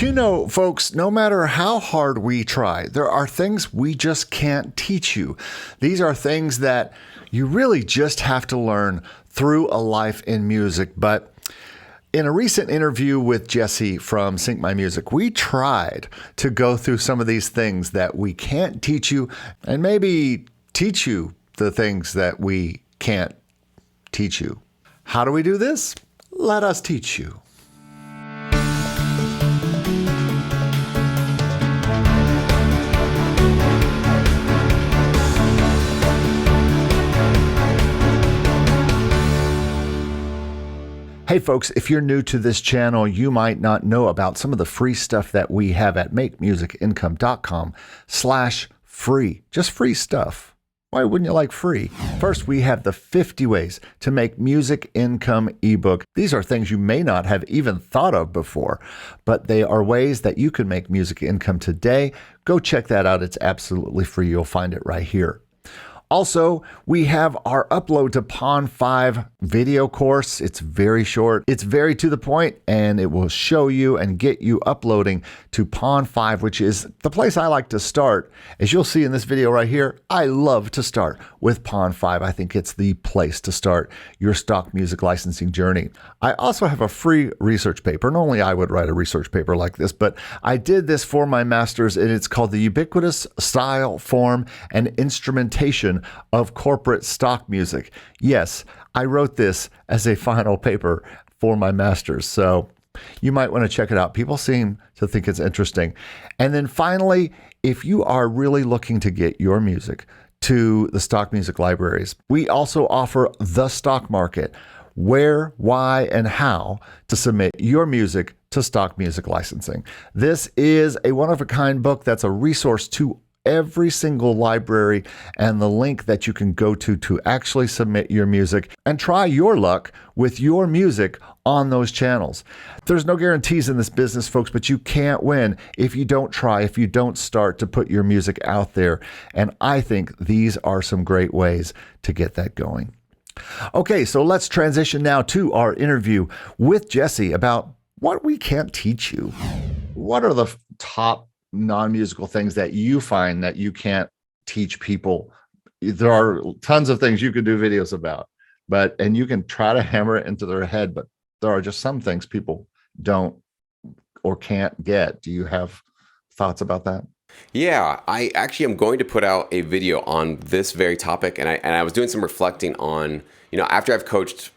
You know, folks, no matter how hard we try, there are things we just can't teach you. These are things that you really just have to learn through a life in music. But in a recent interview with Jesse from Sync My Music, we tried to go through some of these things that we can't teach you and maybe teach you the things that we can't teach you. How do we do this? Let us teach you. Hey folks, if you're new to this channel, you might not know about some of the free stuff that we have at makemusicincome.com/free. Just free stuff. Why wouldn't you like free? First, we have the 50 ways to make music income ebook. These are things you may not have even thought of before, but they are ways that you can make music income today. Go check that out. It's absolutely free. You'll find it right here. Also, we have our upload to Pond 5 video course. It's very short, it's very to the point, and it will show you and get you uploading to Pond 5, which is the place I like to start. As you'll see in this video right here, I love to start with Pond 5. I think it's the place to start your stock music licensing journey. I also have a free research paper, and only I would write a research paper like this, but I did this for my master's, and it's called The Ubiquitous Style, Form, and Instrumentation of Corporate Stock Music. Yes, I wrote this as a final paper for my master's, so you might want to check it out. People seem to think it's interesting. And then finally, if you are really looking to get your music to the stock music libraries, we also offer The Stock Market, where, why, and how to submit your music to stock music licensing. This is a one-of-a-kind book that's a resource to every single library and the link that you can go to actually submit your music and try your luck with your music on those channels. There's no guarantees in this business, folks, but you can't win if you don't try, if you don't start to put your music out there. And I think these are some great ways to get that going. Okay, so let's transition now to our interview with Jesse about what we can't teach you. What are the top non-musical things that you find that you can't teach people? There are tons of things you could do videos about, and you can try to hammer it into their head, but there are just some things people don't or can't get. Do you have thoughts about that? Yeah, I actually am going to put out a video on this very topic, and I was doing some reflecting on, after I've coached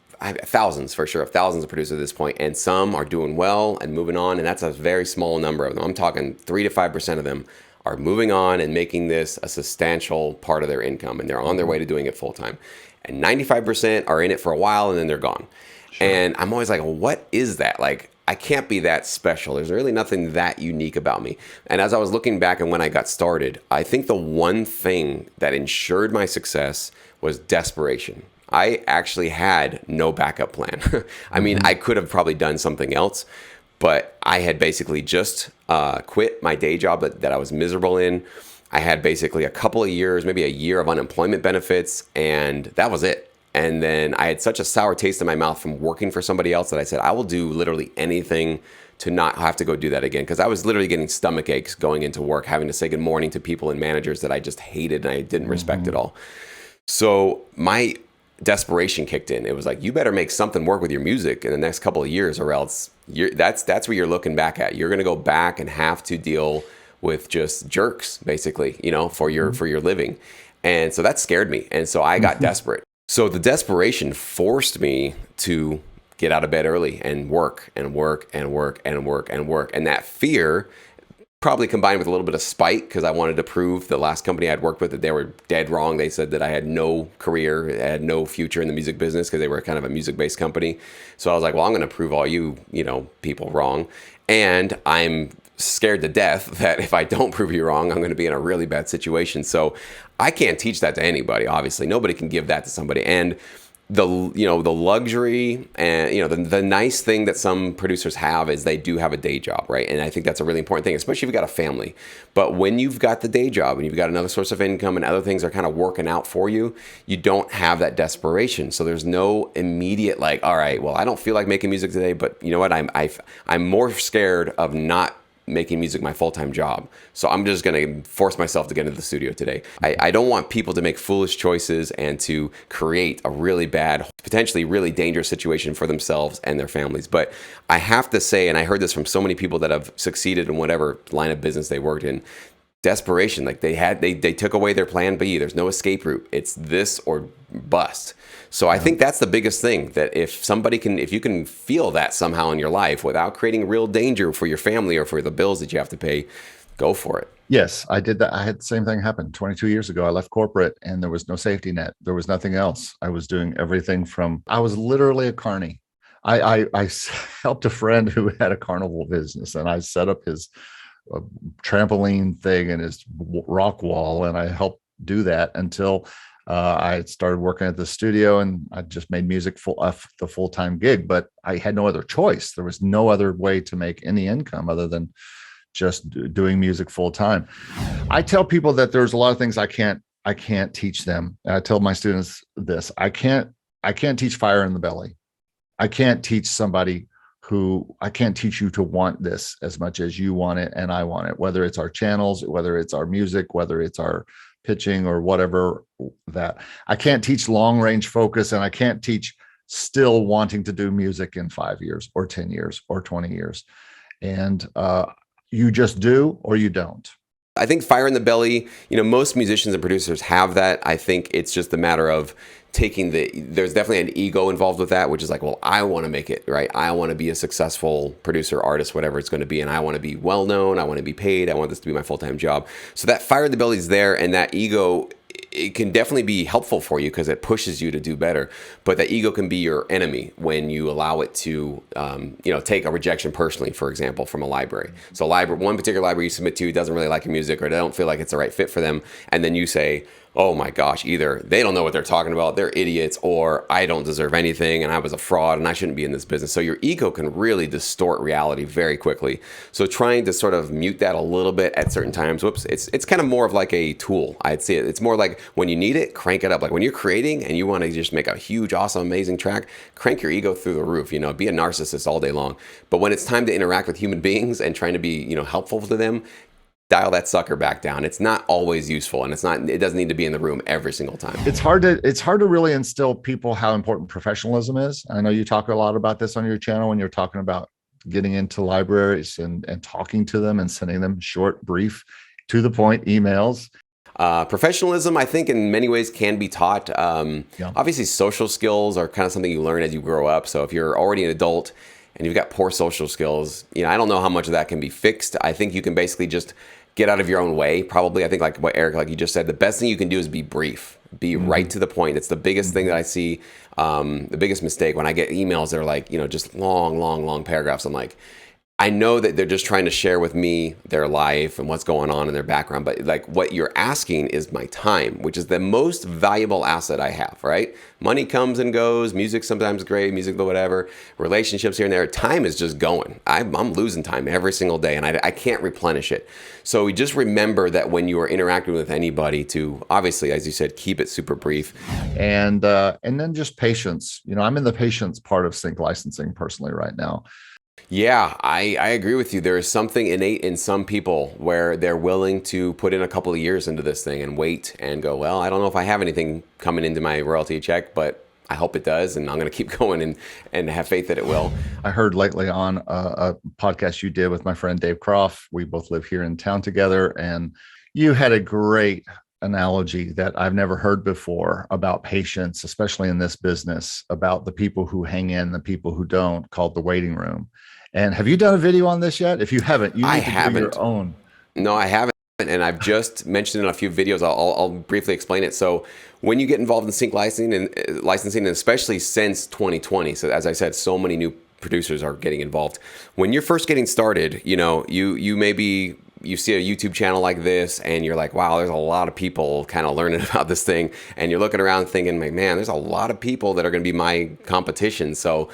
thousands of producers at this point, and some are doing well and moving on, and that's a very small number of them. I'm talking 3 to 5% of them are moving on and making this a substantial part of their income, and they're on their way to doing it full time. And 95% are in it for a while and then they're gone. Sure. And I'm always like, well, what is that? Like, I can't be that special. There's really nothing that unique about me. And as I was looking back and when I got started, I think the one thing that ensured my success was desperation. I actually had no backup plan. I mean, I could have probably done something else, but I had basically just quit my day job that I was miserable in. I had basically a couple of years, maybe a year of unemployment benefits, and that was it. And then I had such a sour taste in my mouth from working for somebody else that I said, I will do literally anything to not have to go do that again. Because I was literally getting stomach aches going into work, having to say good morning to people and managers that I just hated and I didn't respect at all. So my desperation kicked in. It was like, you better make something work with your music in the next couple of years, or else that's what you're looking back at. You're going to go back and have to deal with just jerks, basically, for your living. And so that scared me. And so I got desperate. So the desperation forced me to get out of bed early and work and work and work and work and work. And that fear, probably combined with a little bit of spite, because I wanted to prove the last company I'd worked with that they were dead wrong. They said that I had no career, I had no future in the music business because they were kind of a music-based company. So I was like, well, I'm going to prove all you people wrong. And I'm scared to death that if I don't prove you wrong, I'm going to be in a really bad situation. So I can't teach that to anybody. Obviously, nobody can give that to somebody. And the luxury and the nice thing that some producers have is they do have a day job, right? And I think that's a really important thing, especially if you've got a family. But when you've got the day job and you've got another source of income and other things are kind of working out for you, you don't have that desperation. So there's no immediate like, all right, well, I don't feel like making music today, but you know what? I'm more scared of not making music my full-time job. So I'm just going to force myself to get into the studio today. I don't want people to make foolish choices and to create a really bad, potentially really dangerous situation for themselves and their families. But I have to say, and I heard this from so many people that have succeeded in whatever line of business they worked in, desperation. Like they took away their plan B. There's no escape route. It's this or bust. So I think that's the biggest thing, that if you can feel that somehow in your life without creating real danger for your family or for the bills that you have to pay, go for it. Yes, I did that. I had the same thing happen 22 years ago. I left corporate and there was no safety net. There was nothing else. I was doing everything I was literally a carny. I helped a friend who had a carnival business, and I set up his trampoline thing and his rock wall, and I helped do that until I started working at the studio, and I just made music the full-time gig. But I had no other choice. There was no other way to make any income other than just doing music full-time. I tell people that there's a lot of things I can't teach them. I tell my students this: I can't teach fire in the belly. I can't teach I can't teach you to want this as much as you want it and I want it, whether it's our channels, whether it's our music, whether it's our pitching or whatever. That I can't teach long range focus, and I can't teach still wanting to do music in 5 years or 10 years or 20 years. And you just do or you don't. I think fire in the belly, most musicians and producers have that. I think it's just a matter of there's definitely an ego involved with that, which is like, well, I want to make it, right? I want to be a successful producer, artist, whatever it's going to be. And I want to be well known. I want to be paid. I want this to be my full-time job. So that fire in the belly is there, and that ego, it can definitely be helpful for you because it pushes you to do better. But that ego can be your enemy when you allow it to, take a rejection personally, for example, from a library. So one particular library you submit to doesn't really like your music, or they don't feel like it's the right fit for them. And then you say, oh my gosh, either they don't know what they're talking about, they're idiots, or I don't deserve anything and I was a fraud and I shouldn't be in this business. So your ego can really distort reality very quickly. So trying to sort of mute that a little bit at certain times, it's kind of more of like a tool. I'd say it's more like when you need it, crank it up. Like when you're creating and you want to just make a huge, awesome, amazing track, crank your ego through the roof, be a narcissist all day long. But when it's time to interact with human beings and trying to be, helpful to them, dial that sucker back down. It's not always useful, and it doesn't need to be in the room every single time. It's hard to really instill people how important professionalism is. I know you talk a lot about this on your channel when you're talking about getting into libraries and talking to them and sending them short, brief, to the point emails. Professionalism, I think, in many ways can be taught. Obviously, social skills are kind of something you learn as you grow up. So if you're already an adult and you've got poor social skills, I don't know how much of that can be fixed. I think you can basically just get out of your own way, probably. I think like what Eric, like you just said, the best thing you can do is be brief, be right to the point. It's the biggest thing that I see, the biggest mistake when I get emails that are like, just long paragraphs. I'm like, I know that they're just trying to share with me their life and what's going on in their background, but like what you're asking is my time, which is the most valuable asset I have, right? Money comes and goes, music sometimes great, music whatever, relationships here and there. Time is just going. I'm losing time every single day, and I can't replenish it. So we just remember that when you are interacting with anybody, to obviously, as you said, keep it super brief. And then just patience. I'm in the patience part of sync licensing personally right now. Yeah, I agree with you. There is something innate in some people where they're willing to put in a couple of years into this thing and wait and go, well, I don't know if I have anything coming into my royalty check, but I hope it does, and I'm going to keep going and have faith that it will. I heard lately on a podcast you did with my friend Dave Croft. We both live here in town together, and you had a great analogy that I've never heard before about patience, especially in this business, about the people who hang in, the people who don't, called the waiting room. And have you done a video on this yet? If you haven't, you need to do your own. No, I haven't. And I've just mentioned in a few videos. I'll briefly explain it. So when you get involved in sync licensing, and especially since 2020, so as I said, so many new producers are getting involved. When you're first getting started, you maybe you see a YouTube channel like this and you're like, wow, there's a lot of people kind of learning about this thing. And you're looking around thinking, like, man, there's a lot of people that are going to be my competition. So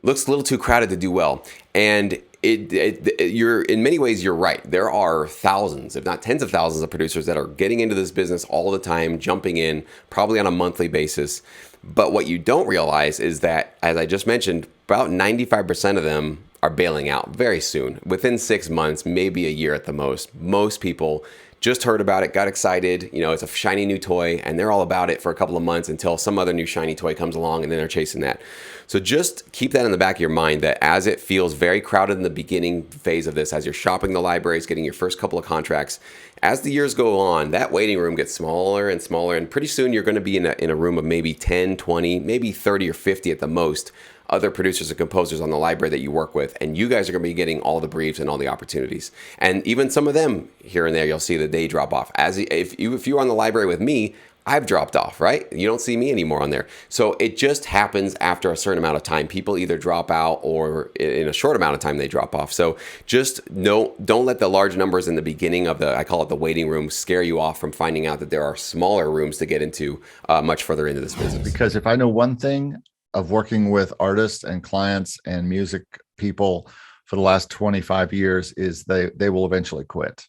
looks a little too crowded to do well. And you're in many ways, you're right. There are thousands, if not tens of thousands of producers that are getting into this business all the time, jumping in probably on a monthly basis. But what you don't realize is that, as I just mentioned, about 95% of them are bailing out very soon, within 6 months, maybe a year at the most. Most people just heard about it, got excited, it's a shiny new toy, and they're all about it for a couple of months until some other new shiny toy comes along, and then they're chasing that. So just keep that in the back of your mind, that as it feels very crowded in the beginning phase of this, as you're shopping the libraries, getting your first couple of contracts, as the years go on, that waiting room gets smaller and smaller, and pretty soon you're going to be in a room of maybe 10, 20, maybe 30 or 50 at the most, other producers and composers on the library that you work with, and you guys are going to be getting all the briefs and all the opportunities. And even some of them here and there, you'll see that they drop off. If you're on the library with me, I've dropped off, right? You don't see me anymore on there. So it just happens after a certain amount of time. People either drop out, or in a short amount of time they drop off. So just don't let the large numbers in the beginning of I call it the waiting room, scare you off from finding out that there are smaller rooms to get into much further into this business. Because if I know one thing of working with artists and clients and music people for the last 25 years is they will eventually quit.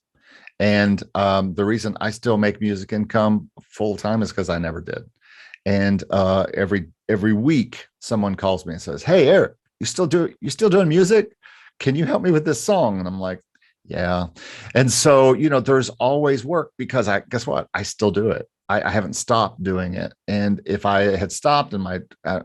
And the reason I still make music income full time is because I never did. And every week someone calls me and says, "Hey, Eric, you still doing music? Can you help me with this song?" And I'm like, "Yeah." And so, there's always work, because guess what? I still do it. I haven't stopped doing it. And if I had stopped and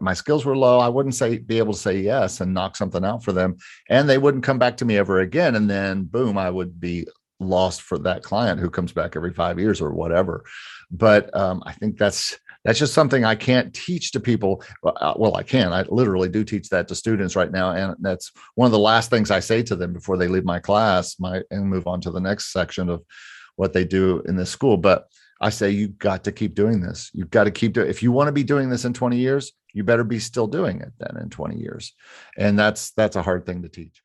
my skills were low, I wouldn't be able to say yes and knock something out for them, and they wouldn't come back to me ever again. And then boom, I would be lost for that client who comes back every 5 years or whatever. But I think that's just something I can't teach to people. Well, I can. I literally do teach that to students right now, and that's one of the last things I say to them before they leave my class, and move on to the next section of what they do in this school. But I say, you've got to keep doing this. You've got to keep doing. If you want to be doing this in 20 years, you better be still doing it then in 20 years. And that's a hard thing to teach.